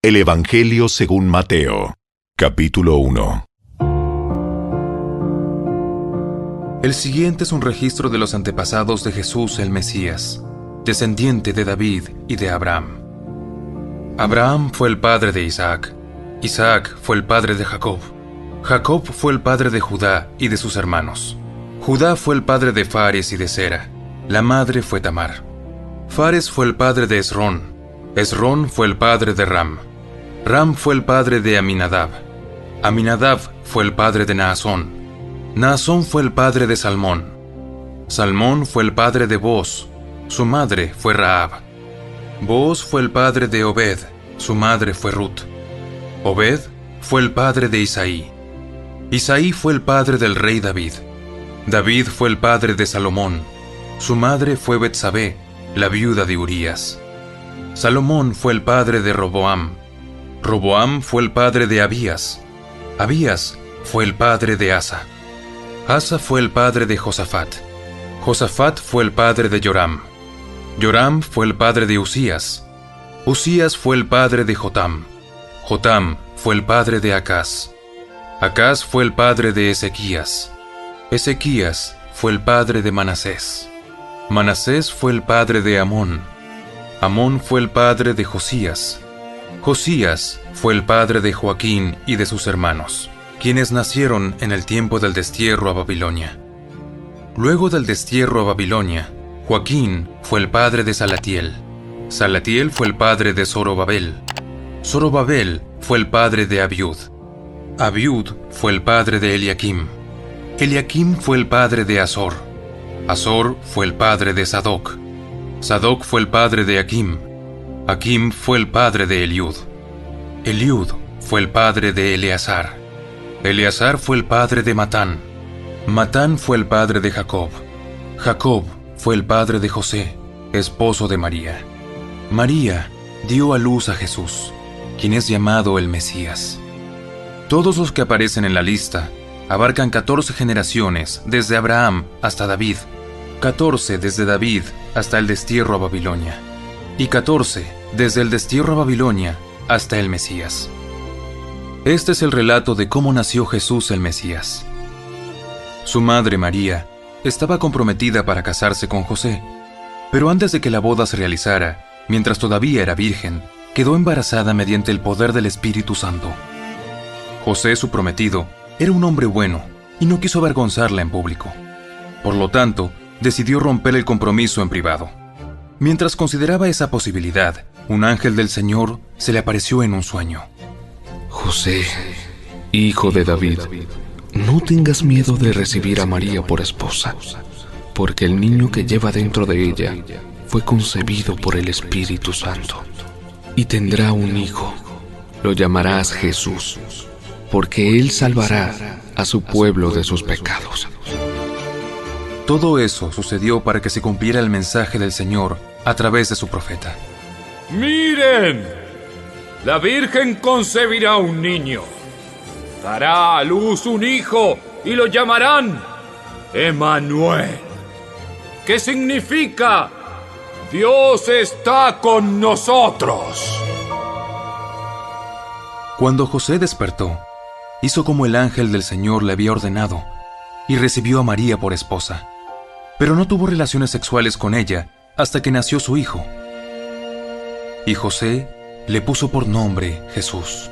El Evangelio según Mateo, capítulo 1. El siguiente es un registro de los antepasados de Jesús el Mesías, descendiente de David y de Abraham. Abraham fue el padre de Isaac, Isaac fue el padre de Jacob, Jacob fue el padre de Judá y de sus hermanos. Judá fue el padre de Fares y de Sera, la madre fue Tamar. Fares fue el padre de Esrón, Esrón fue el padre de Ram, Ram fue el padre de Aminadab, Aminadab fue el padre de Naasón, Naasón fue el padre de Salmón, Salmón fue el padre de Booz, su madre fue Rahab, Booz fue el padre de Obed, su madre fue Ruth, Obed fue el padre de Isaí, Isaí fue el padre del rey David, David fue el padre de Salomón, su madre fue Betsabé, la viuda de Urías. Salomón fue el padre de Roboam, Roboam fue el padre de Abías, Abías fue el padre de Asa, Asa fue el padre de Josafat, Josafat fue el padre de Joram, Joram fue el padre de Usías, Usías fue el padre de Jotam, Jotam fue el padre de Acaz, Acaz fue el padre de Ezequías, Ezequías fue el padre de Manasés, Manasés fue el padre de Amón, Amón fue el padre de Josías, Josías fue el padre de Joaquín y de sus hermanos, quienes nacieron en el tiempo del destierro a Babilonia. Luego del destierro a Babilonia, Joaquín fue el padre de Salatiel, Salatiel fue el padre de Zorobabel, Zorobabel fue el padre de Abiud, Abiud fue el padre de Eliakim, Eliakim fue el padre de Azor, Azor fue el padre de Sadoc, Sadoc fue el padre de Aquim, Aquim fue el padre de Eliud, Eliud fue el padre de Eleazar, Eleazar fue el padre de Matán, Matán fue el padre de Jacob, Jacob fue el padre de José, esposo de María. María dio a luz a Jesús, quien es llamado el Mesías. Todos los que aparecen en la lista abarcan 14 generaciones desde Abraham hasta David, 14 desde David hasta el destierro a Babilonia, y 14 desde el destierro a Babilonia hasta el Mesías. Este es el relato de cómo nació Jesús el Mesías. Su madre María estaba comprometida para casarse con José, pero antes de que la boda se realizara, mientras todavía era virgen, quedó embarazada mediante el poder del Espíritu Santo. José, su prometido, era un hombre bueno y no quiso avergonzarla en público. Por lo tanto, decidió romper el compromiso en privado. Mientras consideraba esa posibilidad, un ángel del Señor se le apareció en un sueño. José, hijo de David, no tengas miedo de recibir a María por esposa, porque el niño que lleva dentro de ella fue concebido por el Espíritu Santo. Y tendrá un hijo, lo llamarás Jesús, porque él salvará a su pueblo de sus pecados. Todo eso sucedió para que se cumpliera el mensaje del Señor a través de su profeta. ¡Miren! La Virgen concebirá un niño, dará a luz un hijo y lo llamarán Emmanuel, que significa Dios está con nosotros. Cuando José despertó, hizo como el ángel del Señor le había ordenado y recibió a María por esposa, pero no tuvo relaciones sexuales con ella hasta que nació su hijo. Y José le puso por nombre Jesús.